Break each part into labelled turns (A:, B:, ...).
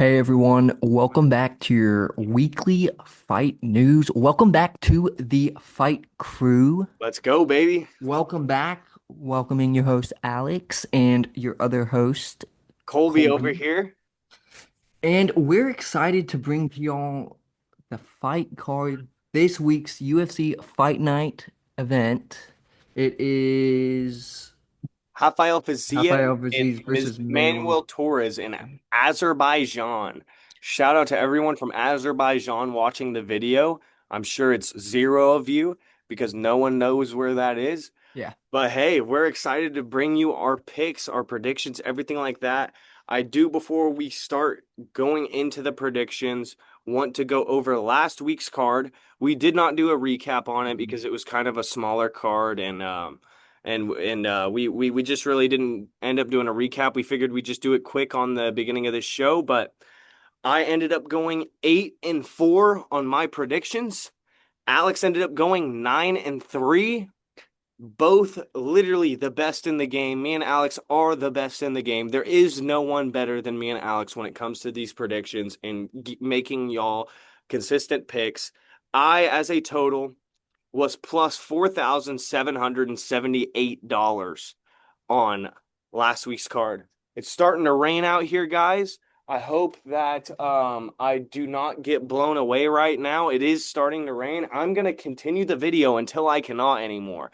A: Hey everyone, welcome back to your weekly fight news. Welcome back to the fight crew.
B: Let's go, baby.
A: Welcome back, welcoming your host Alex and your other host
B: Colby over
A: Colby.
B: here.
A: And we're excited to bring to y'all the fight card, this week's UFC Fight Night event. It is
B: Rafael FIZEV
A: Rafael
B: and
A: versus Manuel.
B: Manuel TORRES in Azerbaijan. Shout out to everyone from Azerbaijan watching the video. I'm sure it's zero of you because no one knows where that is.
A: Yeah.
B: But hey, we're excited to bring you our picks, our predictions, everything like that. I do, before we start going into the predictions, want to go over last week's card. We did not do a recap on it because it was kind of a smaller card, and we just really didn't end up doing a recap. We figured we'd just do it quick on the beginning of the show, but I ended up going 8-4 on my predictions. Alex ended up going 9-3, both literally the best in the game. Me and Alex are the best in the game. There is no one better than me and Alex when it comes to these predictions and making y'all consistent picks. I, as a total, was plus $4,778 on last week's card. It's starting to rain out here, guys. I hope that I do not get blown away right now. It is starting to rain. I'm going to continue the video until I cannot anymore.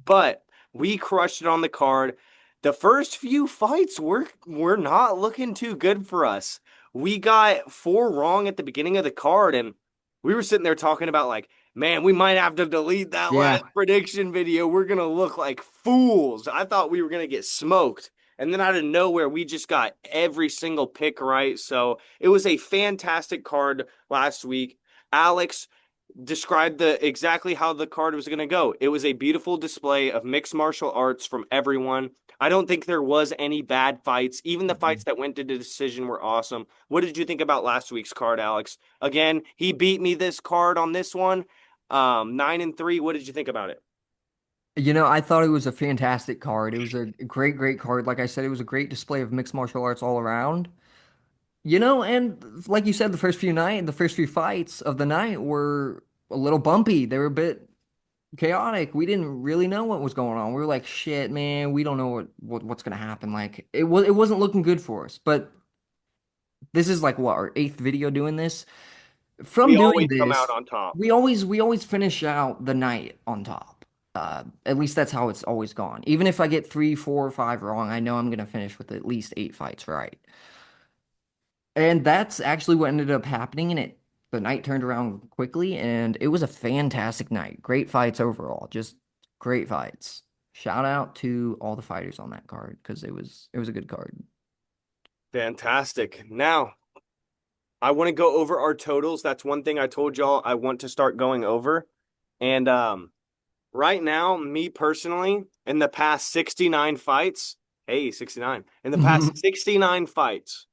B: But we crushed it on the card. The first few fights were not looking too good for us. We got four wrong at the beginning of the card, and we were sitting there talking about, like, man, we might have to delete that
A: Yeah.
B: last prediction video. We're gonna look like fools. I thought we were gonna get smoked. And then out of nowhere, we just got every single pick right. So it was a fantastic card last week. Alex described the exactly how the card was going to go. It was a beautiful display of mixed martial arts from everyone. I don't think there was any bad fights. Even the fights that went to the decision were awesome. What did you think about last week's card, Alex? Again, he beat me this card on this one. 9-3. What did you think about it?
A: I thought it was a fantastic card. It was a great, great card. Like I said, it was a great display of mixed martial arts all around. And like you said, the first few fights of the night were a little bumpy. They were a bit chaotic. We didn't really know what was going on. We were like, shit, man, we don't know what's gonna happen. Like it wasn't looking good for us. But this is like what, our eighth video doing this. From
B: We
A: doing
B: always come out
A: this,
B: on top.
A: we always finish out the night on top. At least that's how it's always gone. Even if I get three, four, or five wrong, I know I'm gonna finish with at least eight fights right. And that's actually what ended up happening, and the night turned around quickly, and it was a fantastic night. Great fights overall, just great fights. Shout out to all the fighters on that card because it was a good card.
B: Fantastic. Now, I want to go over our totals. That's one thing I told y'all I want to start going over. And right now, me personally, in the past 69 fights, hey, 69. In the past 69 fights,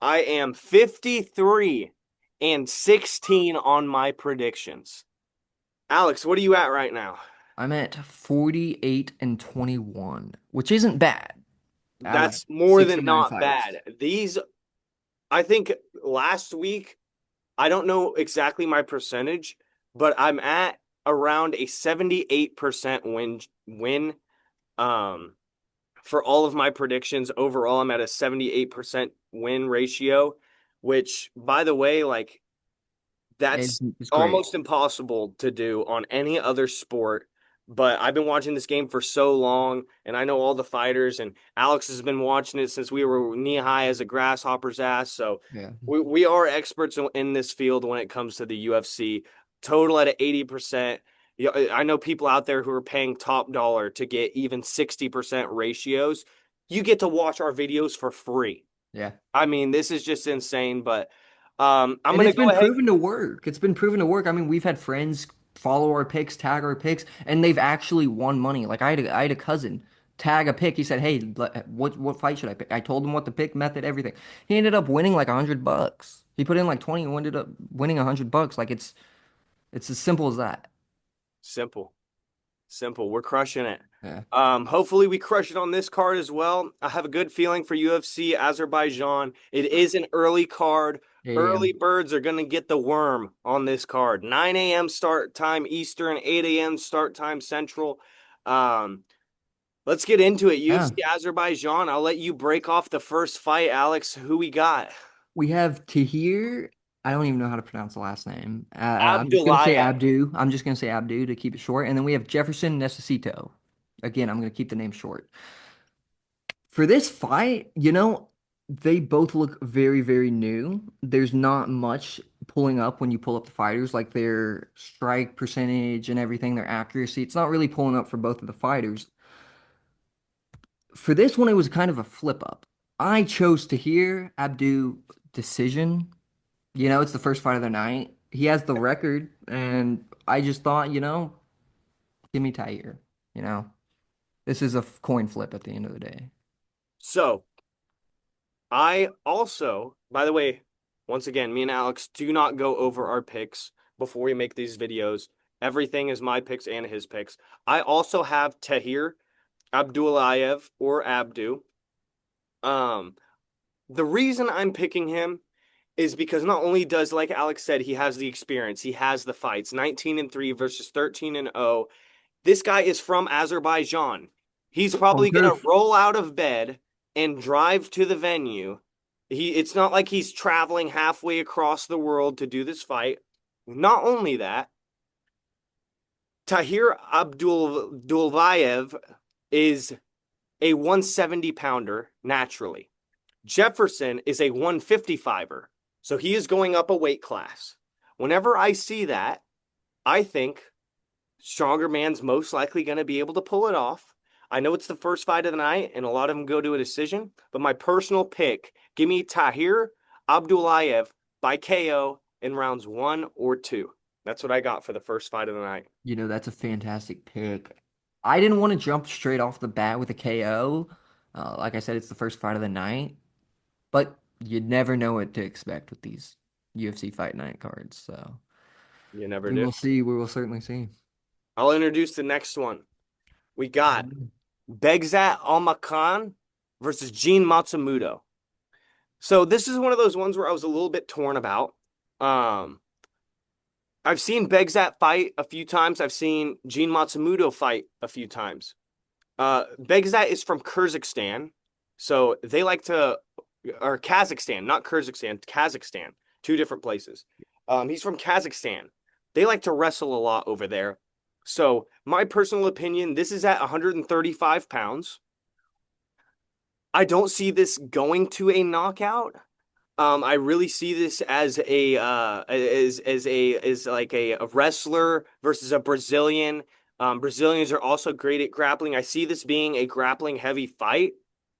B: I am 53-16 on my predictions. Alex, what are you at right now?
A: I'm at 48 and 21, which isn't bad out of
B: That's more than
A: 69
B: not
A: fights.
B: bad. I think last week, I don't know exactly my percentage, but I'm at around a 78% win um for all of my predictions. Overall, I'm at a 78% win ratio, which, by the way, like,
A: It's,
B: that's
A: it's great.
B: almost impossible to do on any other sport. But I've been watching this game for so long, and I know all the fighters, and Alex has been watching it since we were knee high as a grasshopper's ass. So
A: Yeah.
B: we are experts in this field when it comes to the UFC. Total at 80%. Yeah, I know people out there who are paying top dollar to get even 60% ratios. You get to watch our videos for free.
A: Yeah.
B: I mean, this is just insane, but I'm
A: And
B: going
A: it's
B: to go
A: been
B: ahead.
A: proven to work. It's been proven to work. I mean, we've had friends follow our picks, tag our picks, and they've actually won money. Like I had a cousin tag a pick. He said, "Hey, what fight should I pick?" I told him what the pick method, everything. He ended up winning like $100. He put in like 20 and ended up winning $100. Like it's as simple as that.
B: Simple. Simple. We're crushing it.
A: Yeah.
B: Hopefully we crush it on this card as well. I have a good feeling for UFC Azerbaijan. It is an early card.
A: 8
B: Early
A: a.m.
B: birds are going to get the worm on this card. 9 a.m. start time Eastern, 8 a.m. start time Central. Um, let's get into it.
A: Yeah.
B: UFC Azerbaijan. I'll let you break off the first fight, Alex. Who we got?
A: We have Tahir. I don't even know how to pronounce the last name. I'm just gonna say
B: Abdulayev.
A: Abdu. I'm just gonna say Abdu to keep it short. And then we have Jefferson Necesito. Again, I'm gonna keep the name short. For this fight, they both look very, very new. There's not much pulling up when you pull up the fighters, like their strike percentage and everything, their accuracy. It's not really pulling up for both of the fighters. For this one, it was kind of a flip up. I chose to hear Abdu decision. It's the first fight of the night. He has the record, and I just thought, give me Tahir. You know, this is a coin flip at the end of the day.
B: So I also, by the way, once again, me and Alex do not go over our picks before we make these videos. Everything is my picks and his picks. I also have Tahir Abdulayev or Abdu. Um, the reason I'm picking him is because not only does, like Alex said, he has the experience, he has the fights, 19-3 versus 13-0. This guy is from Azerbaijan. He's
A: Home
B: probably gonna
A: turf.
B: roll out of bed and drive to the venue. It's not like he's traveling halfway across the world to do this fight. Not only that, Tahir Abdulvayev is a 170 pounder naturally. Jefferson is a 155er. So he is going up a weight class. Whenever I see that, I think stronger man's most likely going to be able to pull it off. I know it's the first fight of the night, and a lot of them go to a decision, but my personal pick, give me Tahir Abdulayev by KO in rounds 1 or 2. That's what I got for the first fight of the night.
A: That's a fantastic pick. I didn't want to jump straight off the bat with a KO. Like I said, it's the first fight of the night, but you never know what to expect with these UFC Fight Night cards. So
B: You never
A: we
B: do.
A: will see. We will certainly see.
B: I'll introduce the next one. We got Begzat Almakan versus Gene Matsumoto. So this is one of those ones where I was a little bit torn about. Um, I've seen Begzat fight a few times. I've seen Gene Matsumoto fight a few times. Begzat is from Kyrgyzstan, so they like to, or Kazakhstan, not Kyrgyzstan, Kazakhstan, two different places. He's from Kazakhstan. They like to wrestle a lot over there. So my personal opinion, this is at 135 pounds. I don't see this going to a knockout. I really see this as like a wrestler versus a Brazilian. Brazilians are also great at grappling. I see this being a grappling heavy fight.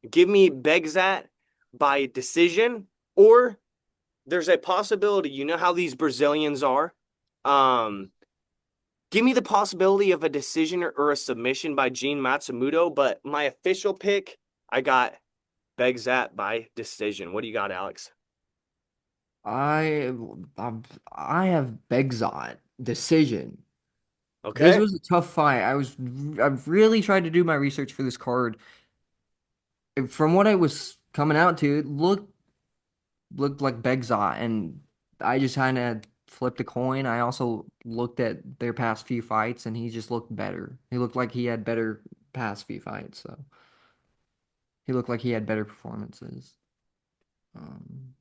B: Give me Begzat by decision, or there's a possibility. You know how these Brazilians are. Um, Give me the possibility of a decision or a submission by Gene Matsumoto, but my official pick, I got Begzat by decision. What do you got, Alex?
A: I I have Begzot decision. This
B: Okay.
A: was a tough fight. I've really tried to do my research for this card. From what I was coming out to, it looked like Begzot, and I just kind of flipped a coin. I also looked at their past few fights, and he just looked better. He looked like he had better past few fights, so he looked like he had better performances. Um,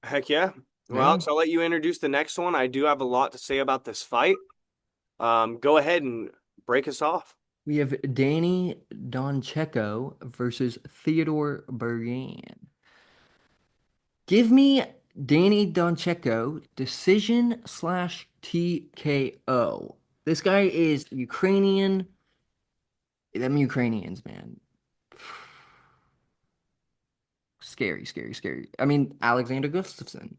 B: Heck yeah. Well,
A: yeah.
B: Alex, I'll let you introduce the next one. I do have a lot to say about this fight. Go ahead and break us off.
A: We have Danny Doncheco versus Theodore Bergan. Give me Danny Doncheco decision slash TKO. This guy is Ukrainian. Them Ukrainians, man. Scary, scary, scary. I mean, Alexander Gustafsson.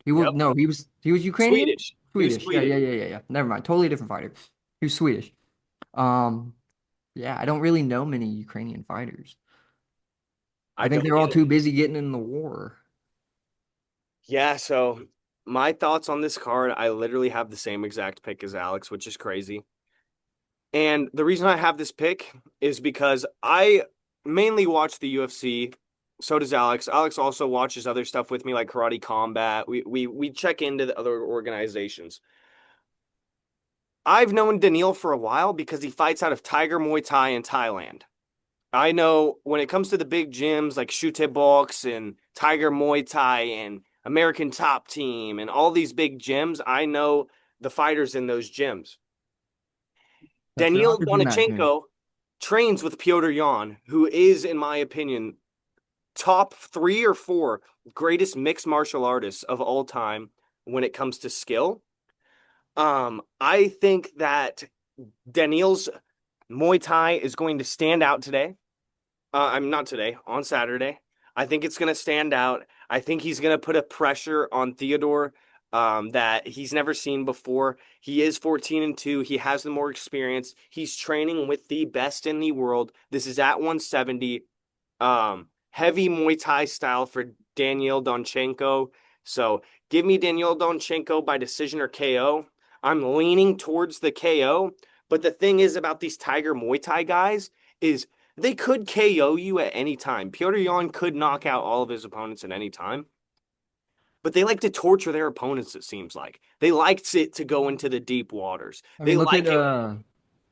A: He was
B: Yep.
A: no, he was Ukrainian?
B: Swedish. He was
A: Swedish. Yeah,
B: Swedish.
A: yeah, yeah, yeah, yeah. Never mind. Totally different fighter. He was Swedish. Um, yeah, I don't really know many Ukrainian fighters. I
B: I
A: think
B: don't
A: they're all
B: either.
A: too busy getting in the war.
B: Yeah, so my thoughts on this card, I literally have the same exact pick as Alex, which is crazy. And the reason I have this pick is because I mainly watch the UFC. So does Alex. Alex also watches other stuff with me, like Karate Combat. We check into the other organizations. I've known Daniil for a while because he fights out of Tiger Muay Thai in Thailand. I know when it comes to the big gyms like Chute Box and Tiger Muay Thai and American Top Team and all these big gyms, I know the fighters in those gyms.
A: That's a
B: Daniil
A: good match, man.
B: Donachenko trains with Piotr Jan, who is, in my opinion, top 3 or 4 greatest mixed martial artists of all time when it comes to skill. I think that Daniil's Muay Thai is going to stand out today. I'm not today, on Saturday. I think it's going to stand out. I think he's going to put a pressure on Theodore that he's never seen before. He is 14-2. He has the more experience. He's training with the best in the world. This is at 170. Heavy Muay Thai style for Daniel Donchenko. So give me Daniel Donchenko by decision or KO. I'm leaning towards the KO. But the thing is about these Tiger Muay Thai guys is they could KO you at any time. Piotr Jan could knock out all of his opponents at any time, but they like to torture their opponents, it seems like. They like it to go into the deep waters.
A: I
B: They
A: mean, look at
B: like it.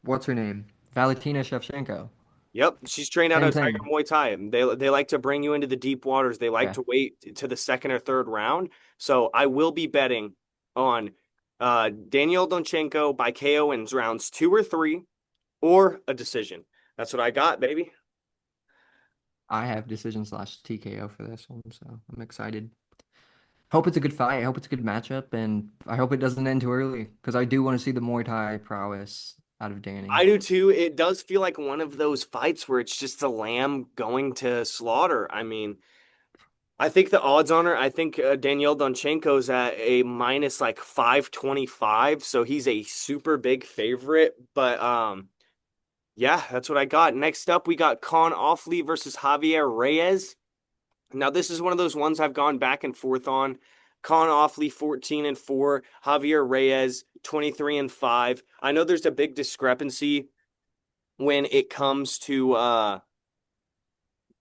A: what's her name? Valentina Shevchenko.
B: Yep, she's trained out
A: Same
B: of Tiger
A: thing.
B: Muay Thai. They like to bring you into the deep waters. They like
A: Yeah,
B: to wait to the second or third round. So I will be betting on Daniel Donchenko by KO in rounds 2 or 3 or a decision. That's what I got, baby.
A: I have decision slash TKO for this one, so I'm excited. Hope it's a good fight. I hope it's a good matchup, and I hope it doesn't end too early because I do want to see the Muay Thai prowess out of Danny.
B: I do too. It does feel like one of those fights where it's just a lamb going to slaughter. I mean, I think the odds on her, I think Danielle Donchenko's at a minus like 525, so he's a super big favorite. But yeah, that's what I got. Next up, we got Con Offley versus Javier Reyes. Now, this is one of those ones I've gone back and forth on. Con Offley 14-4, Javier Reyes 23-5. I know there's a big discrepancy when it comes to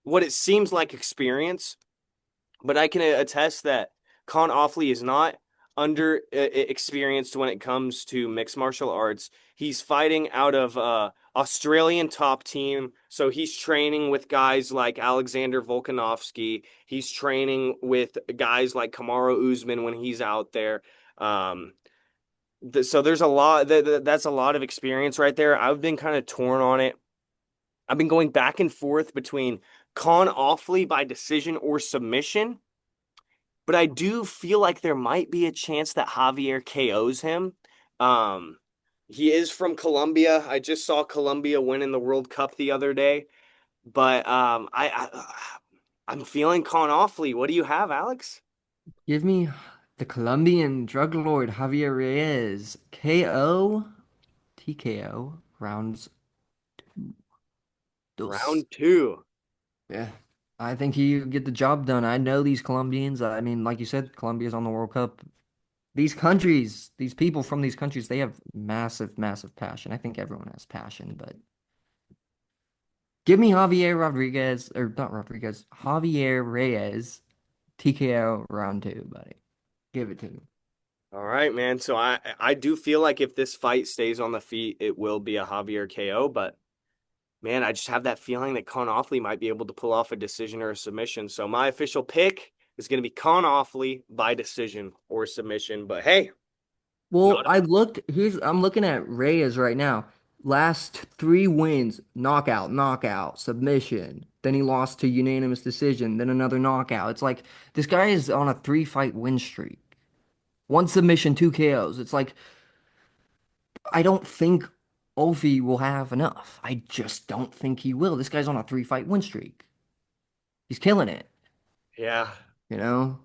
B: what it seems like experience, but I can attest that Con Offley is not under experienced when it comes to mixed martial arts. He's fighting out of Australian top team, so he's training with guys like Alexander Volkanovski. He's training with guys like Kamaru Usman when he's out there. Um, so there's a lot that's a lot of experience right there. I've been kind of torn on it. I've been going back and forth between Con Offley by decision or submission, but I do feel like there might be a chance that Javier KOs him. Um, he is from Colombia. I just saw Colombia win in the World Cup the other day, but I'm feeling Con Offley. What do you have, Alex?
A: Give me the Colombian drug lord Javier Reyes. KO, TKO, rounds dos.
B: Round two.
A: Yeah. I think he get the job done. I know these Colombians. I mean, like you said, Colombia's on the World Cup. These countries, these people from these countries, they have massive, massive passion. I think everyone has passion, but give me Javier Rodriguez, or not Rodriguez, Javier Reyes, TKO round two, buddy. Give it to me.
B: All right, man. So I do feel like if this fight stays on the feet, it will be a Javier KO, but man, I just have that feeling that Con Offley might be able to pull off a decision or a submission. So my official pick is going to be Con Offley by decision or submission. But hey,
A: Well,
B: not
A: I looked, I'm looking at Reyes right now. Last three wins, knockout, knockout, submission. Then he lost to unanimous decision, then another knockout. It's like this guy is on a three-fight win streak. One submission, two KOs. It's like I don't think Ovi will have enough. I just don't think he will. This guy's on a three-fight win streak. He's killing it,
B: yeah.
A: you know?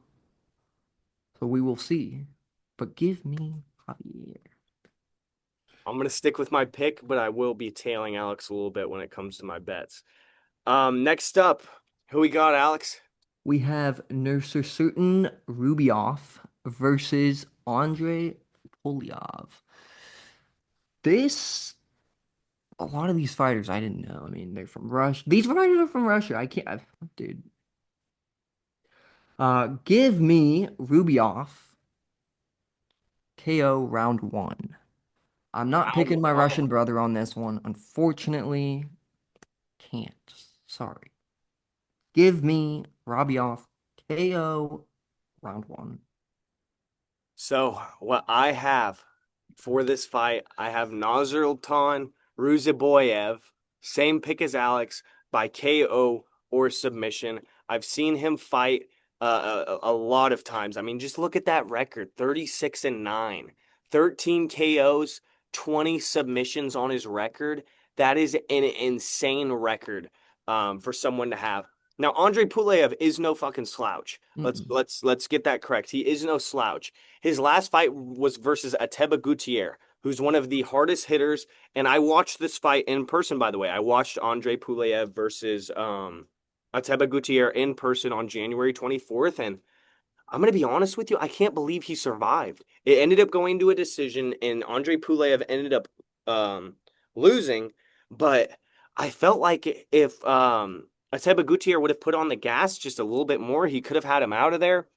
A: So we will see. But give me Javier.
B: I'm going to stick with my pick, but I will be tailing Alex a little bit when it comes to my bets. Next up, who we got, Alex?
A: We have Nursultan Rubioff versus Andre Polyev. This, a lot of these fighters I didn't know. I mean, they're from Russia. These fighters are from Russia. Dude. Give me Rubioff KO round one. I'm not
B: Round
A: picking my
B: one.
A: Russian brother on this one. Unfortunately, can't. Sorry. Give me Rubioff KO round one.
B: So what I have for this fight, I have Nazarultan Ruziboyev, same pick as Alex, by KO or submission. I've seen him fight a lot of times. I mean, just look at that record, 36 and 9, 13 KOs, 20 submissions on his record. That is an insane record for someone to have. Now, Andre Pulev is no fucking slouch. Let's
A: Mm-mm.
B: let's let's get that correct. He is no slouch. His last fight was versus Ateba Gutierrez, who's one of the hardest hitters. And I watched this fight in person, by the way. I watched Andre Pulev versus Ateba Gutierrez in person on January 24th. And I'm going to be honest with you, I can't believe he survived. It ended up going to a decision, and Andre Pulev ended up losing. But I felt like if Ateba Gutierrez would have put on the gas just a little bit more, he could have had him out of there.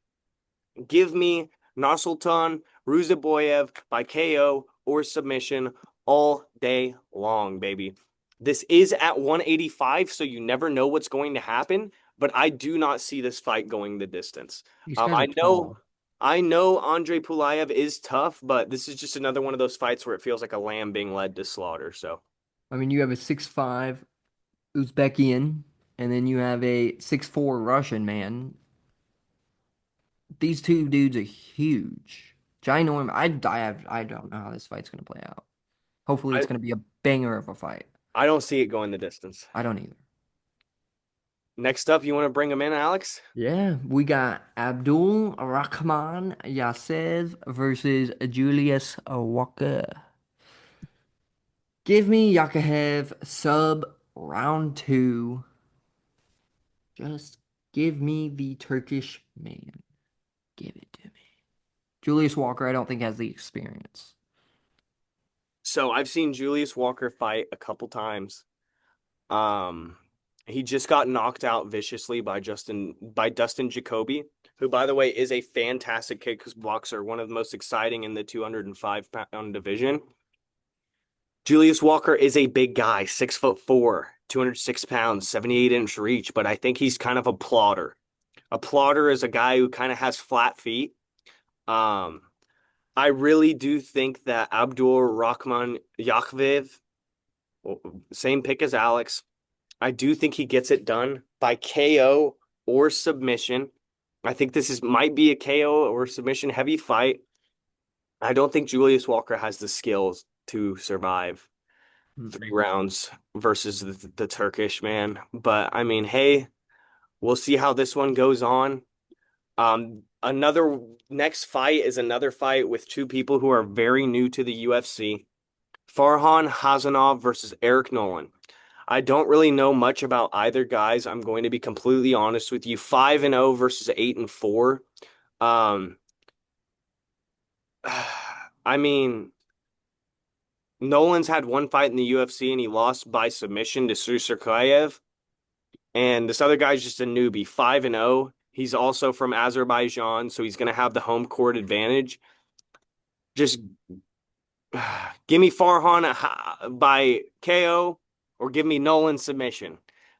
B: Give me Nursultan Ruziboyev by KO or submission all day long, baby. This is at 185, so you never know what's going to happen, but I do not see this fight going the distance.
A: These
B: Um,
A: guys are
B: I know
A: tall.
B: I know Andre Pulayev is tough, but this is just another one of those fights where it feels like a lamb being led to slaughter. So
A: I mean, you have a 6'5" Uzbekian, and then you have a 6'4" Russian man. These two dudes are huge. Ginormous. I don't know how this fight's gonna play out. Hopefully,
B: I,
A: it's gonna be a banger of a fight.
B: I don't see it going the distance.
A: I don't either.
B: Next up, you want to bring him in, Alex?
A: Yeah, we got Abdul Rahman Yasev versus Julius Walker. Give me Yakahev sub round two. Just give me the Turkish man. Give it to me. Julius Walker, I don't think has the experience.
B: So I've seen Julius Walker fight a couple times. Um, he just got knocked out viciously by Dustin Jacoby, who, by the way, is a fantastic kickboxer, one of the most exciting in the 205-pound division. Julius Walker is a big guy, 6'4", 206 pounds, 78-inch reach, but I think he's kind of a plotter. A plotter is a guy who kind of has flat feet. Um, I really do think that Abdul Rahman Yakhvev, same pick as Alex, I do think he gets it done by KO or submission. I think this is might be a KO or submission heavy fight. I don't think Julius Walker has the skills to survive three
A: Mm-mm.
B: rounds versus the Turkish man. But I mean, hey, we'll see how this one goes on. Another next fight is another fight with two people who are very new to the UFC. Farhan Hazanov versus Eric Nolan. I don't really know much about either guys. I'm going to be completely honest with you. 5-0 versus 8-4. Um, I mean, Nolan's had one fight in the UFC and he lost by submission to Sursurkayev. And this other guy's just a newbie, 5-0. He's also from Azerbaijan, so he's going to have the home court advantage. Just give me Farhan by KO or give me Nolan submission.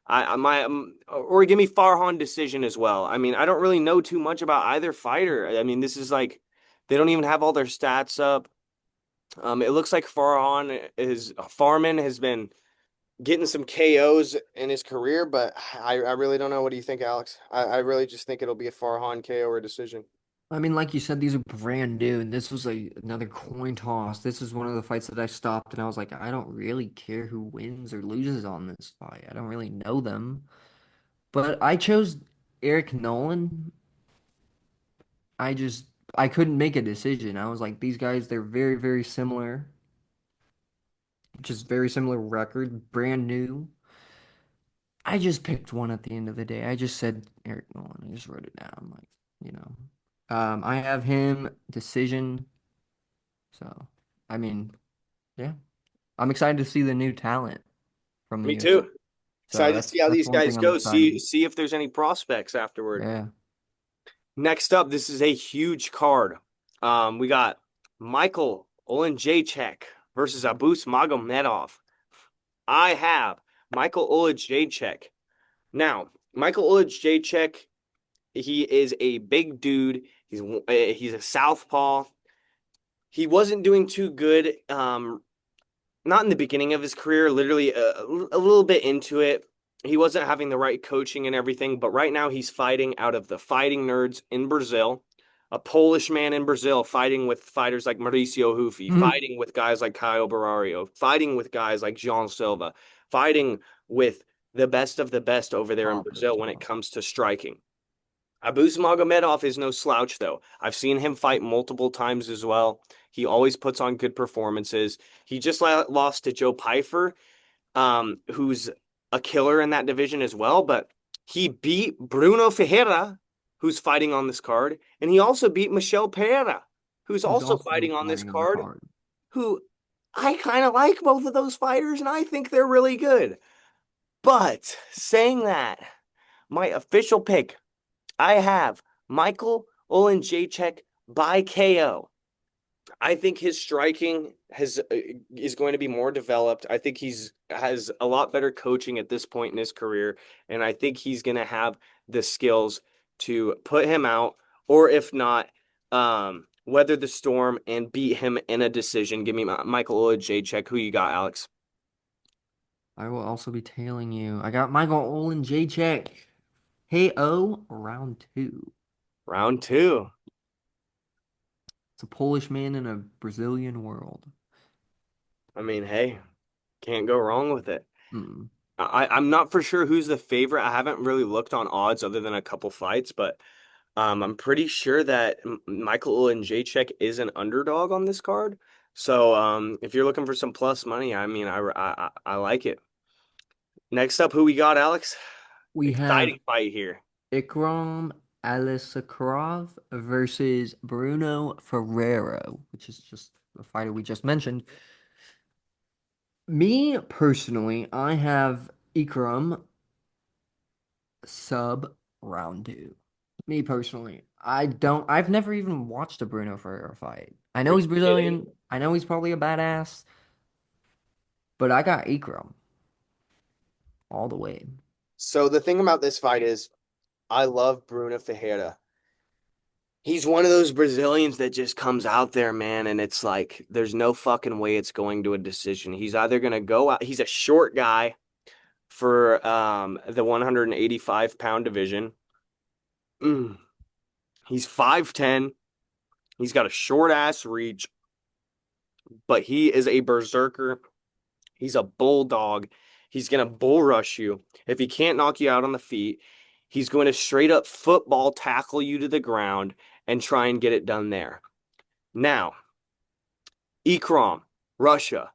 B: Or give me Farhan decision as well. I mean, I don't really know too much about either fighter. I mean, this is like they don't even have all their stats up. It looks like Farman has been getting some KOs in his career, but I really don't know. What do you think, Alex? I really just think it'll be a Farhan KO or a decision.
A: I mean, like you said, these are brand new, and this was another coin toss. This is one of the fights that I stopped, and I was like, I don't really care who wins or loses on this fight. I don't really know them, but I chose Eric Nolan. I just I couldn't make a decision. I was like, these guys, they're very, very similar, just very similar record, brand new. I just picked one at the end of the day. I just said Eric Nolan. I just wrote it down, like, you know. I have him decision. So, I mean, yeah. I'm excited to see the new talent from the
B: Me
A: UFC.
B: too.
A: So
B: Excited to see how
A: that's
B: these
A: one
B: guys
A: thing I'm
B: go.
A: excited.
B: See if there's any prospects afterward.
A: Yeah.
B: Next up, this is a huge card. We got Michael Olenjacek versus Abus Magomedov. I have Michael Olenjacek. Now, Michael Olenjacek, he is a big dude. He's a southpaw. He wasn't doing too good. Not in the beginning of his career, literally a little bit into it. He wasn't having the right coaching and everything, but right now he's fighting out of the fighting nerds in Brazil, a Polish man in Brazil fighting with fighters like Mauricio Hufi, fighting with guys like Caio Barrario, fighting with guys like Jean Silva, fighting with the best of the best over there in
A: Top of the
B: Brazil when it
A: top.
B: comes to striking. Abus Magomedov is no slouch, though. I've seen him fight multiple times as well. He always puts on good performances. He just lost to Joe Pyfer, who's a killer in that division as well. But he beat Bruno Ferreira, who's fighting on this card, and he also beat Michel Pereira, who's
A: Who's
B: also
A: also
B: fighting on this
A: fighting on the
B: card.
A: card.
B: Who I kind of like both of those fighters, and I think they're really good. But saying that, my official pick I have Michael Olenjacek by KO. I think his striking has is going to be more developed. I think he's has a lot better coaching at this point in his career, and I think he's going to have the skills to put him out, or if not, weather the storm and beat him in a decision. Give me Michael Olenjacek. Who you got, Alex?
A: I will also be tailing you. I got Michael Olin Jacek. KO round two.
B: Round two.
A: It's a Polish man in a Brazilian world.
B: I mean, hey, can't go wrong with it.
A: Mm.
B: I'm not for sure who's the favorite. I haven't really looked on odds other than a couple fights, but I'm pretty sure that Michael Olenjacek is an underdog on this card. So if you're looking for some plus money, I mean, I like it. Next up, who we got, Alex?
A: We have
B: Exciting fight here.
A: Ikram Alisakharov versus Bruno Ferrero, which is just the fighter we just mentioned. Me personally, I have Ikram sub round two. Me personally, I've never even watched a Bruno Ferrero fight. I
B: Are
A: know
B: you
A: he's
B: kidding?
A: Brazilian. I know he's probably a badass, but I got Ikram all the way.
B: So the thing about this fight is, I love Bruno Ferreira. He's one of those Brazilians that just comes out there, man, and it's like there's no fucking way it's going to a decision. He's either gonna go out. He's a short guy for the 185-pound division. Mm. He's 5'10". He's got a short ass reach, but he is a berserker. He's a bulldog. He's gonna bull rush you. If he can't knock you out on the feet, he's going to straight up football tackle you to the ground and try and get it done there. Now, Ikram, Russia.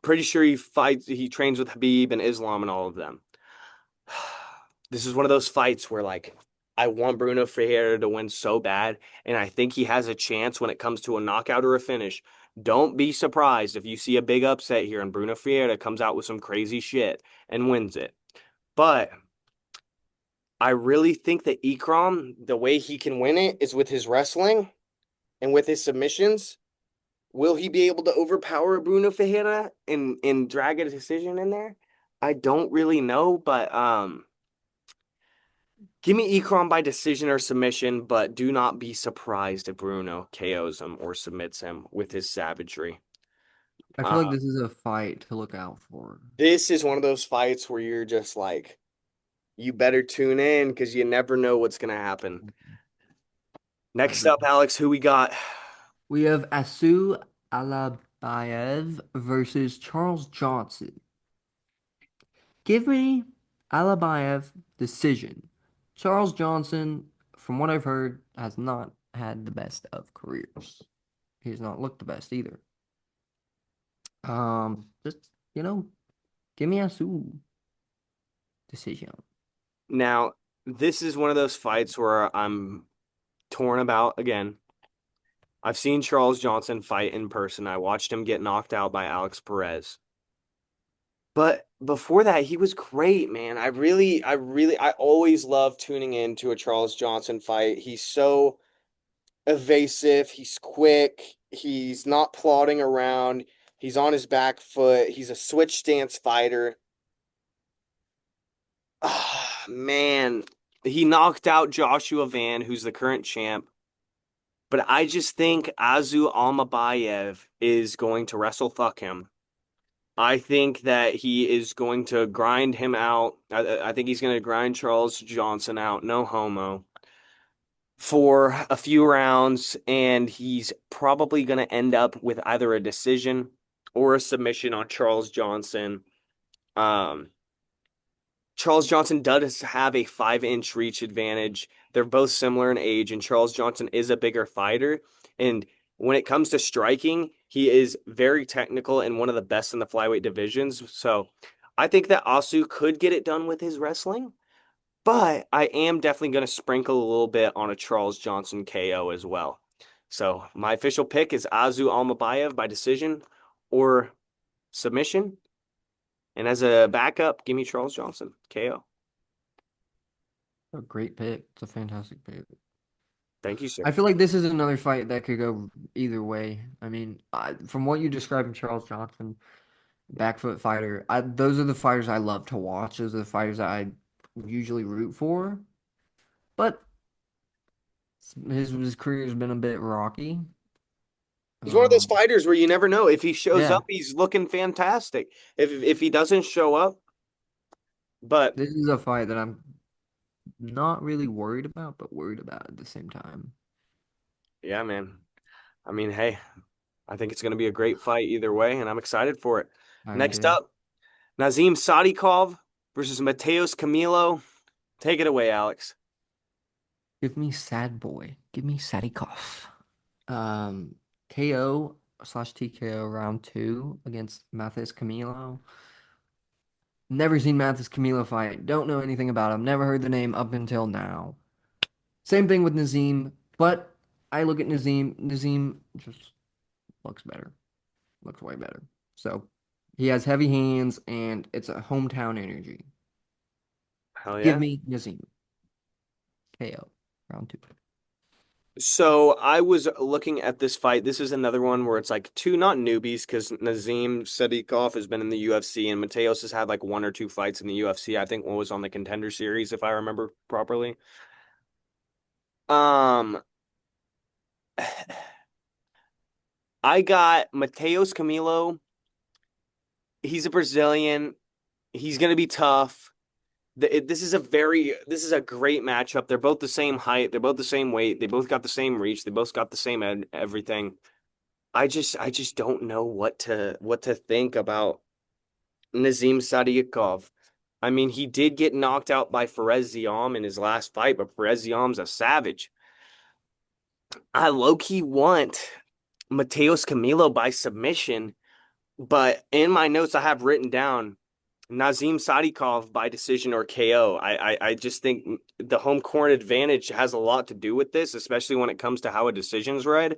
B: Pretty sure he trains with Habib and Islam and all of them. This is one of those fights where like I want Bruno Ferreira to win so bad, and I think he has a chance when it comes to a knockout or a finish. Don't be surprised if you see a big upset here and Bruno Ferreira comes out with some crazy shit and wins it. But I really think that Ikram, the way he can win it is with his wrestling and with his submissions. Will he be able to overpower Bruno Ferreira and drag a decision in there? I don't really know, but give me Ikram by decision or submission, but do not be surprised if Bruno KOs him or submits him with his savagery.
A: I feel like
B: Uh,
A: this is a fight to look out for.
B: this is one of those fights where you're just like, you better tune in because you never know what's gonna happen.
A: I
B: Next
A: agree.
B: up, Alex, who we got?
A: We have Asu Alabayev versus Charles Johnson. Give me Alabayev decision. Charles Johnson, from what I've heard, has not had the best of careers. He has not looked the best either. Just give me Asu decision.
B: Now, this is one of those fights where I'm torn about again. I've seen Charles Johnson fight in person. I watched him get knocked out by Alex Perez. But before that, he was great, man. I always love tuning in to a Charles Johnson fight. He's so evasive. He's quick. He's not plodding around. He's on his back foot. He's a switch stance fighter. Ah, man. He knocked out Joshua Van, who's the current champ. But I just think Azu Almabayev is going to wrestle fuck him. I think that he is going to grind him out. I think he's going to grind Charles Johnson out, no homo, for a few rounds, and he's probably going to end up with either a decision or a submission on Charles Johnson. Um, Charles Johnson does have a 5-inch reach advantage. They're both similar in age, and Charles Johnson is a bigger fighter. And when it comes to striking, he is very technical and one of the best in the flyweight divisions. So I think that Asu could get it done with his wrestling, but I am definitely going to sprinkle a little bit on a Charles Johnson KO as well. So my official pick is Azu Almabayev by decision or submission. And as a backup, give me Charles Johnson, KO.
A: A great pick. It's a fantastic pick.
B: Thank you, sir.
A: I feel like this is another fight that could go either way. I mean, from what you described in Charles Johnson, back foot fighter, those are the fighters I love to watch. Those are the fighters that I usually root for. But his career has been a bit rocky.
B: He's one of those
A: Um,
B: fighters where you never know. If he shows
A: yeah,
B: up, he's looking fantastic. If he doesn't show up, but
A: this is a fight that I'm not really worried about, but worried about at the same time.
B: yeah, man. I mean, hey, I think it's going to be a great fight either way, and I'm excited for it.
A: I am
B: Next
A: too.
B: up, Nazim Sadikov versus Mateus Camilo. Take it away, Alex.
A: Give me Sad Boy. Give me Sadikov. Um, KO slash TKO round two against Mathis Camilo. Never seen Mathis Camilo fight. Don't know anything about him. Never heard the name up until now. Same thing with Nazim, but I look at Nazim. Nazim just looks better. Looks way better. So he has heavy hands and it's a hometown energy.
B: Hell
A: Give
B: yeah.
A: me Nazim. KO round two.
B: So I was looking at this fight. This is another one where it's like two not newbies because Nazim Sadikov has been in the UFC and Mateos has had like one or two fights in the UFC. I think one was on the Contender Series if I remember properly. Um, I got Mateus Camilo. He's a Brazilian. He's gonna be tough. This is a great matchup. They're both the same height. They're both the same weight. They both got the same reach. They both got the same everything. I just don't know what to think about Nazim Sadykhov. I mean, he did get knocked out by Fares Ziam in his last fight, but Fares Ziam's a savage. I low key want Mateus Camilo by submission, but in my notes I have written down Nazim Sadikov by decision or KO. I just think the home court advantage has a lot to do with this, especially when it comes to how a decision's read.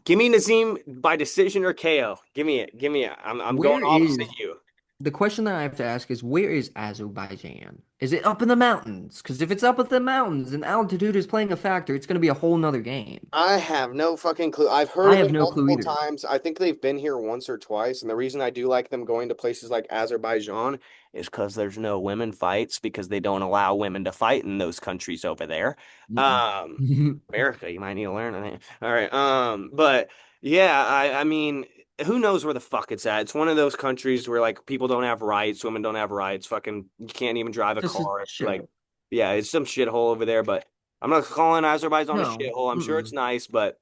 B: Give me Nazim by decision or KO. Give me it. Give me it. I'm going
A: Where
B: opposite
A: is
B: you.
A: the question that I have to ask is where is Azerbaijan? Is it up in the mountains? Because if it's up in the mountains and altitude is playing a factor, it's going to be a whole nother game.
B: I have no fucking clue. I've heard
A: I
B: of
A: have
B: it
A: no clue
B: multiple
A: either.
B: times. I think they've been here once or twice. And the reason I do like them going to places like Azerbaijan is because there's no women fights because they don't allow women to fight in those countries over there.
A: Mm-mm.
B: Um, America, you might need to learn. I think. All right. But yeah, I mean, who knows where the fuck it's at? It's one of those countries where like people don't have rights, women don't have rights. Fucking, you can't even drive a
A: Just a
B: car. Like,
A: shithole.
B: yeah, it's some shithole over there. But I'm not calling Azerbaijan a
A: No.
B: shithole. I'm sure it's
A: Mm-mm.
B: nice, but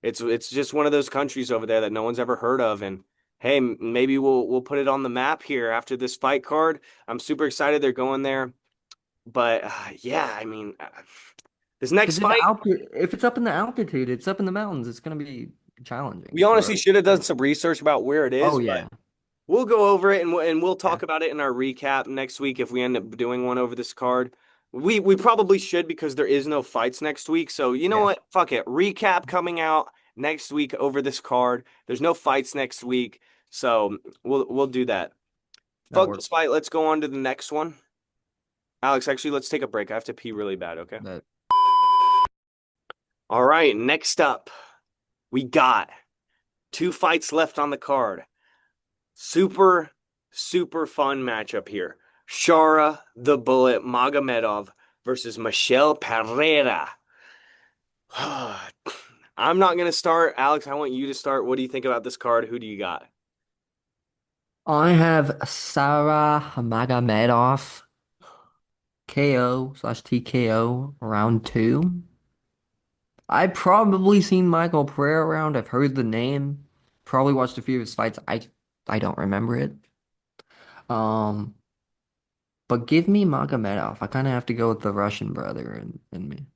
B: it's just one of those countries over there that no one's ever heard of. And hey, maybe we'll put it on the map here after this fight card. I'm super excited they're going there. But yeah, I mean, this next
A: Because
B: fight,
A: if it's up in the altitude, it's up in the mountains, it's going to be
B: we
A: challenging for
B: honestly
A: us.
B: should have done some research about where it
A: Oh
B: is, but
A: yeah.
B: we'll go over it and we'll
A: Yeah.
B: talk about it in our recap next week if we end up doing one over this card. We probably should because there is no fights next week. So you know
A: Yeah.
B: what? Fuck it. Recap coming out next week over this card. There's no fights next week. So we'll do that.
A: That
B: Fuck this
A: works.
B: fight. Let's go on to the next one. Alex, actually, let's take a break. I have to pee really bad, okay?
A: That
B: All right, next up, we got two fights left on the card. Super, super fun matchup here. Shara the Bullet Magomedov versus Michelle Pereira. I'm not going to start. Alex, I want you to start. What do you think about this card? Who do you got?
A: I have Sarah Magomedov KO/TKO round two. I probably seen Michael Pereira around. I've heard the name. Probably watched a few of his fights. I don't remember it. Um, but give me Magomedov. I kind of have to go with the Russian brother in me.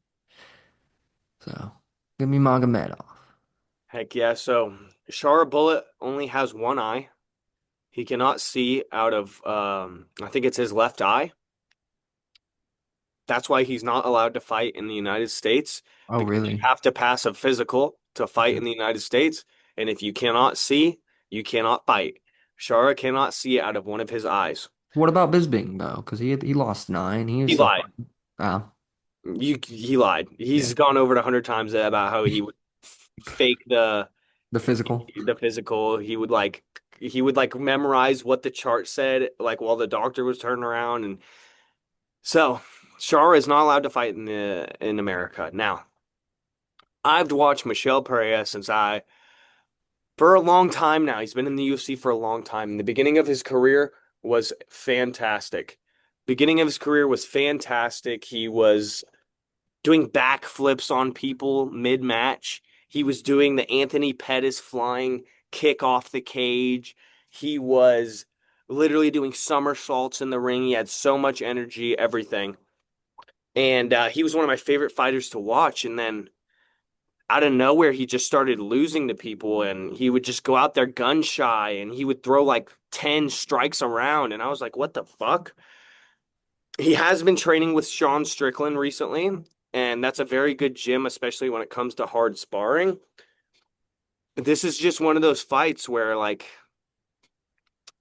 A: So give me Magomedov.
B: Heck yeah. So, Shara Bullet only has one eye. He cannot see out of, I think it's his left eye. That's why he's not allowed to fight in the United States
A: Oh,
B: because you
A: really?
B: have to pass a physical to fight
A: Okay.
B: in the United States. And if you cannot see, you cannot fight. Shara cannot see out of one of his eyes.
A: What about Bisping though? Because he lost nine. He was
B: He
A: still
B: lied.
A: fighting. Oh,
B: He lied.
A: yeah.
B: He's gone over it 100 times about how he would fake
A: The physical.
B: the physical. He would like memorize what the chart said, like while the doctor was turning around. And so Shara is not allowed to fight in America. Now, I've watched Michelle Pereira for a long time now. He's been in the UFC for a long time. The beginning of his career was fantastic. Beginning of his career was fantastic. He was doing backflips on people mid-match. He was doing the Anthony Pettis flying kick off the cage. He was literally doing somersaults in the ring. He had so much energy, everything. And he was one of my favorite fighters to watch. And then out of nowhere, he just started losing to people, and he would just go out there gun shy, and he would throw like 10 strikes around. And I was like, what the fuck? He has been training with Sean Strickland recently, and that's a very good gym, especially when it comes to hard sparring. This is just one of those fights where, like,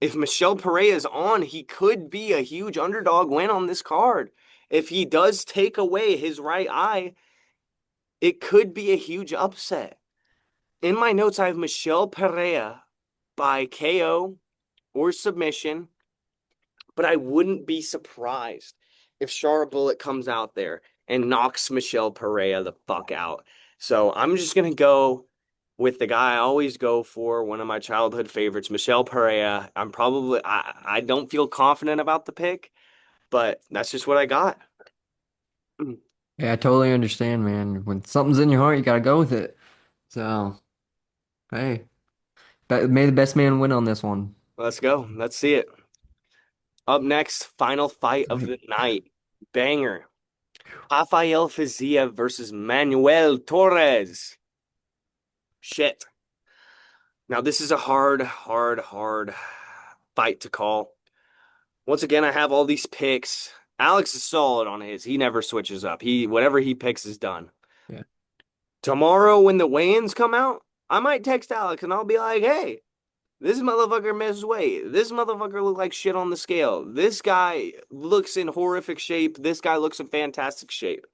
B: if Michel Pereira is on, he could be a huge underdog win on this card. If he does take away his right eye, it could be a huge upset. In my notes, I have Michel Pereira by KO or submission, but I wouldn't be surprised if Shara Bullet comes out there and knocks Michel Pereira the fuck out. So I'm just gonna go with the guy I always go for, one of my childhood favorites, Michel Pereira. I don't feel confident about the pick, but that's just what I got.
A: Yeah, I totally understand, man. When something's in your heart, you gotta go with it. So, hey, may the best man win on this one.
B: Let's go. Let's see it. Up next, final fight of
A: Right.
B: the night. Banger. Rafael FIZEV versus Manuel TORRES. Shit. Now, this is a hard, hard, hard fight to call. Once again, I have all these picks. Alex is solid on his. He never switches up. Whatever he picks is done.
A: Yeah.
B: Tomorrow, when the weigh-ins come out, I might text Alex and I'll be like, "Hey, this motherfucker missed weight. This motherfucker looked like shit on the scale. This guy looks in horrific shape. This guy looks in fantastic shape."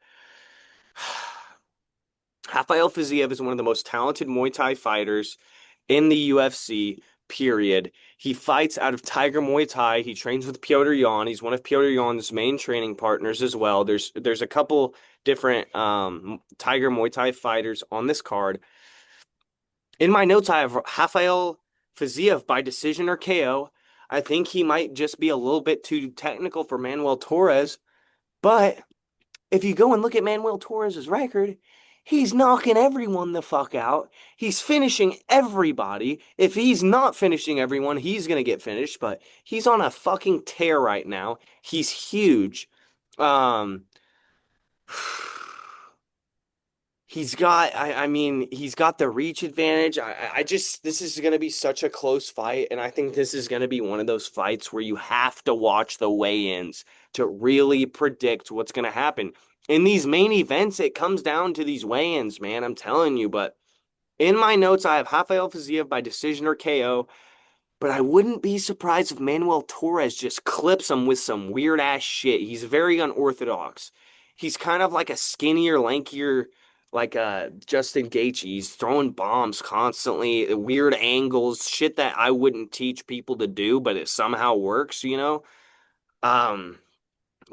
B: Rafael Fiziev is one of the most talented Muay Thai fighters in the UFC, period. He fights out of Tiger Muay Thai. He trains with Piotr Yan. He's one of Piotr Yan's main training partners as well. There's a couple different Tiger Muay Thai fighters on this card. In my notes, I have Rafael Fiziev by decision or KO. I think he might just be a little bit too technical for Manuel Torres, but if you go and look at Manuel Torres' record, he's knocking everyone the fuck out. He's finishing everybody. If he's not finishing everyone, he's going to get finished, but he's on a fucking tear right now. He's huge. Um, he's got the reach advantage. This is going to be such a close fight. And I think this is going to be one of those fights where you have to watch the weigh-ins to really predict what's going to happen. In these main events, it comes down to these weigh-ins, man. I'm telling you. But in my notes, I have Rafael Fiziev by decision or KO. but I wouldn't be surprised if Manuel Torres just clips him with some weird ass shit. He's very unorthodox. He's kind of like a skinnier, lankier, like Justin Gaethje. He's throwing bombs constantly, weird angles, shit that I wouldn't teach people to do, but it somehow works, you know? Um,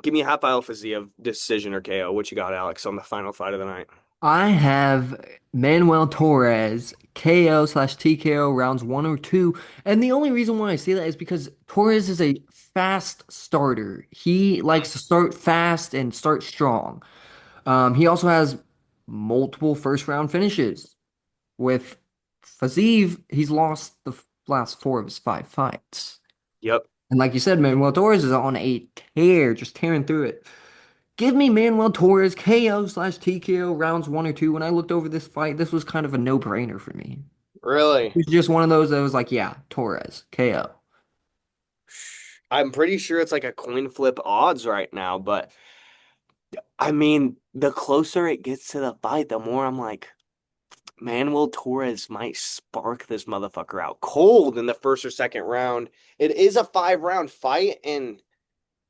B: Give me a half Alpha Z of decision or KO. What you got, Alex, on the final fight of the night?
A: I have Manuel Torres KO slash TKO rounds 1 or 2. And the only reason why I say that is because Torres is a fast starter. He likes to start fast and start strong. He also has multiple first round finishes. With FIZEV, he's lost the last 4 of his 5 fights.
B: Yep.
A: And like you said, Manuel Torres is on a tear, just tearing through it. Give me Manuel Torres KO slash TKO rounds 1 or 2. When I looked over this fight, this was kind of a no-brainer for me. It
B: Really?
A: was just one of those that was like, yeah, Torres KO.
B: I'm pretty sure it's like a coin flip odds right now, but I mean, the closer it gets to the fight, the more I'm like, Manuel Torres might spark this motherfucker out cold in the first or second round. It is a 5 round fight, and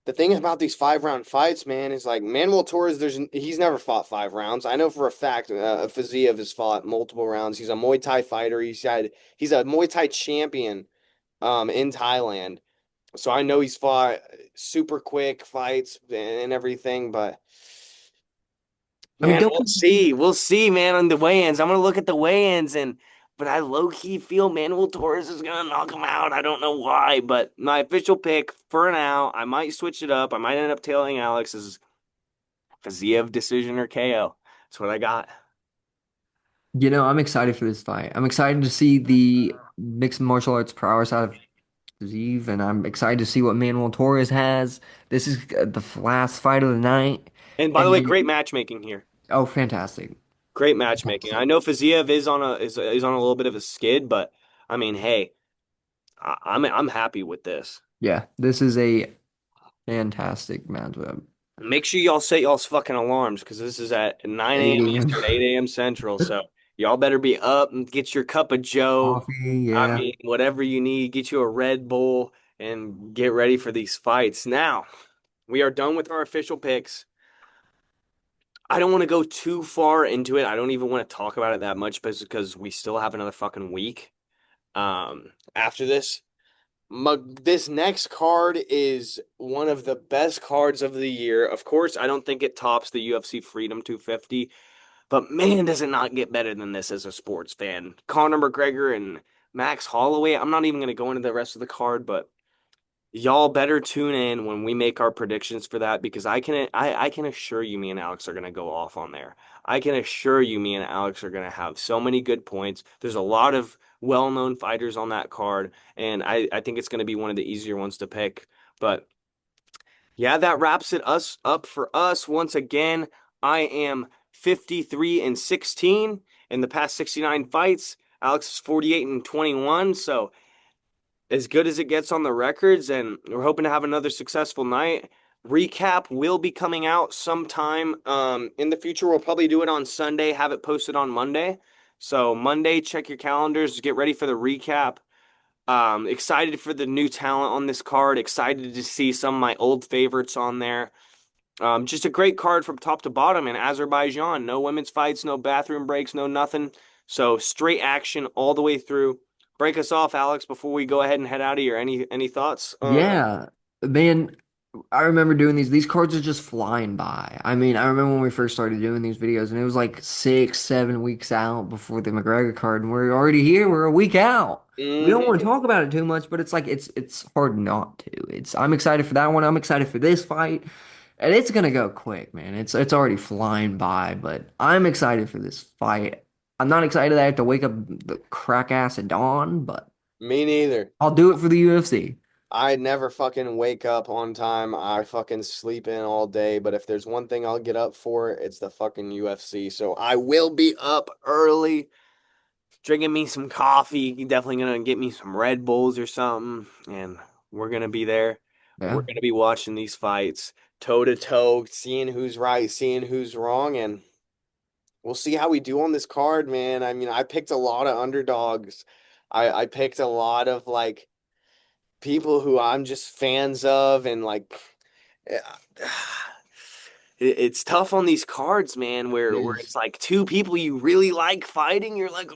B: the thing about these 5 round fights, man, is like Manuel Torres. He's never fought 5 rounds. I know for a fact, Fiziev has fought multiple rounds. He's a Muay Thai fighter. He's a Muay Thai champion, in Thailand. So I know he's fought super quick fights and everything, but
A: I mean,
B: man,
A: don't
B: we'll see. We'll see, man, on the weigh-ins. I'm gonna look at the weigh-ins but I low-key feel Manuel Torres is gonna knock him out. I don't know why, but my official pick for now, I might switch it up. I might end up tailing Alex's Fiziev decision or KO. That's what I got.
A: I'm excited for this fight. I'm excited to see the mixed martial arts prowess out of Zeev, and I'm excited to see what Manuel Torres has. This is the last fight of the night,
B: And by the way,
A: and
B: great matchmaking here.
A: oh, fantastic.
B: Great matchmaking. I
A: Fantastic.
B: know Fiziev is on a little bit of a skid, but I mean, hey, I'm happy with this.
A: Yeah, this is a fantastic matchup.
B: Make sure y'all set y'all's fucking alarms because this is at 9 a.m.
A: 8 a.m.
B: Eastern, 8 a.m. Central. So y'all better be up and get your cup of Joe.
A: Coffee,
B: I
A: yeah.
B: mean, whatever you need, get you a Red Bull and get ready for these fights. Now, we are done with our official picks. I don't want to go too far into it. I don't even want to talk about it that much because we still have another fucking week after this. This next card is one of the best cards of the year. Of course, I don't think it tops the UFC Freedom 250, but man, does it not get better than this as a sports fan. Conor McGregor and Max Holloway. I'm not even going to go into the rest of the card, but y'all better tune in when we make our predictions for that because I can assure you me and Alex are going to go off on there. I can assure you me and Alex are going to have so many good points. There's a lot of well-known fighters on that card and I think it's going to be one of the easier ones to pick. But yeah, that wraps it us up for us. Once again, I am 53 and 16 in the past 69 fights. Alex is 48 and 21, so as good as it gets on the records, and we're hoping to have another successful night. Recap will be coming out sometime in the future. We'll probably do it on Sunday, have it posted on Monday. So Monday, check your calendars, get ready for the recap. Excited for the new talent on this card. Excited to see some of my old favorites on there. Just a great card from top to bottom in Azerbaijan. No women's fights, no bathroom breaks, no nothing. So straight action all the way through. Break us off, Alex, before we go ahead and head out of here. Any thoughts?
A: Yeah, man, I remember doing these. These cards are just flying by. I mean, I remember when we first started doing these videos, and it was like 6, 7 weeks out before the McGregor card, and we're already here. We're a week out. We don't want to
B: Mhm.
A: talk about it too much, but it's like it's hard not to. I'm excited for that one. I'm excited for this fight, and it's gonna go quick, man. It's already flying by, but I'm excited for this fight. I'm not excited that I have to wake up the crack ass at dawn, but
B: Me neither.
A: I'll do it for the UFC.
B: I never fucking wake up on time. I fucking sleep in all day. But if there's one thing I'll get up for, it's the fucking UFC. So I will be up early, drinking me some coffee. Definitely gonna get me some Red Bulls or something. And we're gonna be there. We're
A: Yeah.
B: gonna be watching these fights toe to toe, seeing who's right, seeing who's wrong, and we'll see how we do on this card, man. I mean, I picked a lot of underdogs. I picked a lot of like people who I'm just fans of, and like it's tough on these cards, man,
A: It
B: where
A: is.
B: it's like two people you really like fighting. You're like,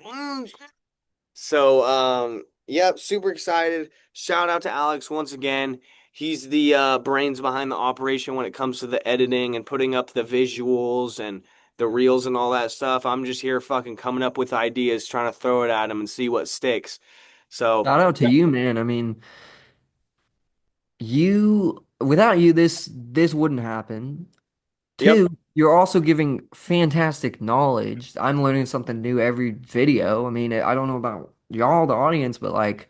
B: So, yep, super excited. Shout out to Alex once again. He's the brains behind the operation when it comes to the editing and putting up the visuals and the reels and all that stuff. I'm just here fucking coming up with ideas, trying to throw it at him and see what sticks. So,
A: Shout out to you, man. I mean, you without you, this wouldn't happen.
B: yep,
A: Two, you're also giving fantastic knowledge. I'm learning something new every video. I mean, I don't know about y'all, the audience, but like,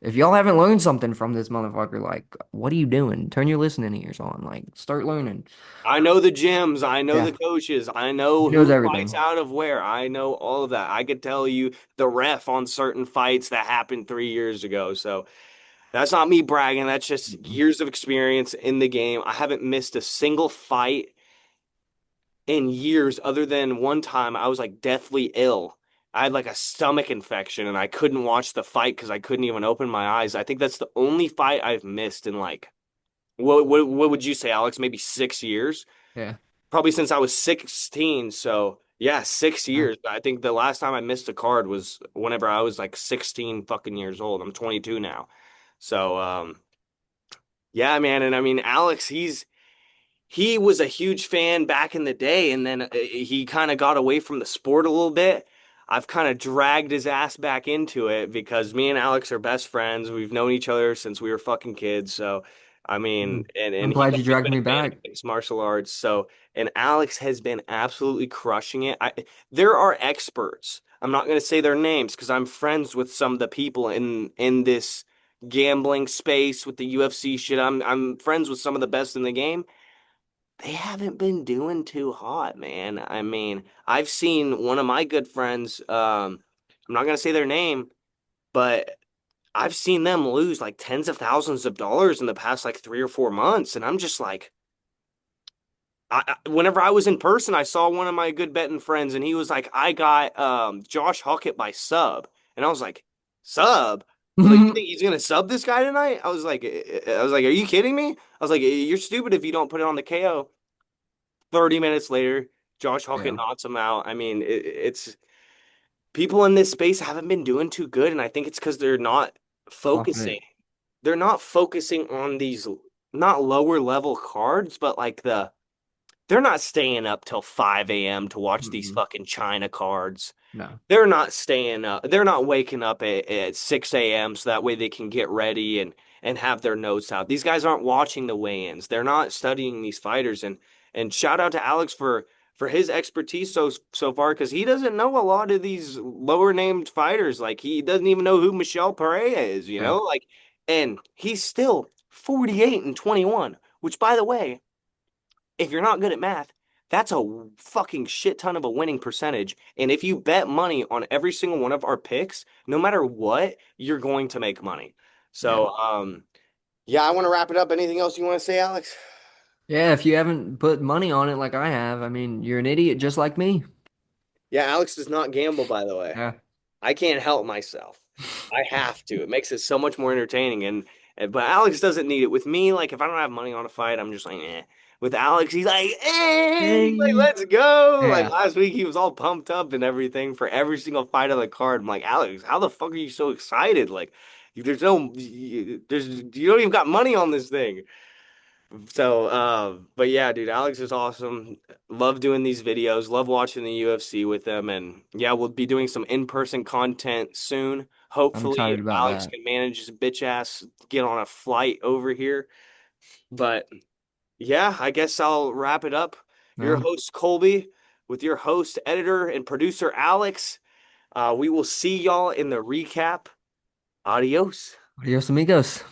A: if y'all haven't learned something from this motherfucker, like, what are you doing? Turn your listening ears on. Like, start learning.
B: I know the gyms, I know the
A: Yeah,
B: coaches, I know
A: he knows
B: who fights
A: everything.
B: out of where, I know all of that. I could tell you the ref on certain fights that happened 3 years ago. So, that's not me bragging. That's just
A: Mhm.
B: years of experience in the game. I haven't missed a single fight in years, other than one time I was like deathly ill. I had like a stomach infection and I couldn't watch the fight because I couldn't even open my eyes. I think that's the only fight I've missed in like what would you say, Alex? Maybe 6 years?
A: Yeah.
B: Probably since I was 16. So yeah, six
A: Yeah.
B: years. I think the last time I missed a card was whenever I was like 16 fucking years old. I'm 22 now. So yeah, man, and I mean Alex, he was a huge fan back in the day, and then he kind of got away from the sport a little bit. I've kind of dragged his ass back into it because me and Alex are best friends. We've known each other since we were fucking kids. So, I mean,
A: Mm.
B: and
A: I'm
B: he's
A: glad you
B: always
A: dragged
B: been
A: me
B: a fan of
A: back.
B: mixed martial arts. So, and Alex has been absolutely crushing it. There are experts. I'm not going to say their names because I'm friends with some of the people in this gambling space with the UFC shit. I'm friends with some of the best in the game. They haven't been doing too hot, man. I mean, I've seen one of my good friends, I'm not gonna say their name, but I've seen them lose like tens of thousands of dollars in the past like 3 or 4 months, and I'm just like, whenever I was in person, I saw one of my good betting friends, and he was like, I got Josh Huckett by sub, and I was like, sub? I was like, you think he's gonna sub this guy tonight? I was like, are you kidding me? I was like, you're stupid if you don't put it on the KO. 30 minutes later, Josh Hawkins
A: Yeah.
B: knocks him out. I mean, it's people in this space haven't been doing too good, and I think it's because they're not focusing.
A: Confident.
B: They're not focusing on these not lower level cards, but like they're not staying up till 5 a.m. to watch these
A: Mm-mm.
B: fucking China cards.
A: No.
B: They're not staying up. They're not waking up at 6 a.m. so that way they can get ready and have their notes out. These guys aren't watching the weigh-ins. They're not studying these fighters. And shout out to Alex for his expertise so far because he doesn't know a lot of these lower named fighters. Like he doesn't even know who Michelle Pereira is,
A: Yeah.
B: like, and he's still 48 and 21, which by the way, if you're not good at math, that's a fucking shit ton of a winning percentage. And if you bet money on every single one of our picks, no matter what, you're going to make money.
A: Yeah.
B: So, yeah, I want to wrap it up. Anything else you want to say, Alex?
A: Yeah. If you haven't put money on it like I have, I mean, you're an idiot just like me.
B: Yeah, Alex does not gamble, by the way.
A: Yeah.
B: I can't help myself. I have to. It makes it so much more entertaining. But Alex doesn't need it. With me, like if I don't have money on a fight, I'm just like, eh. With Alex, he's like, eh, he's like,
A: Hey.
B: let's go. Like
A: Yeah.
B: last week, he was all pumped up and everything for every single fight on the card. I'm like, Alex, how the fuck are you so excited? Like, you don't even got money on this thing. So, but yeah, dude, Alex is awesome. Love doing these videos. Love watching the UFC with them. And yeah, we'll be doing some in-person content soon.
A: I'm
B: Hopefully,
A: excited
B: if
A: about
B: Alex
A: that.
B: can manage his bitch ass get on a flight over here. But yeah, I guess I'll wrap it up. Your
A: No.
B: host Colby with your host, editor, and producer Alex. We will see y'all in the recap. Adios.
A: Adios, amigos.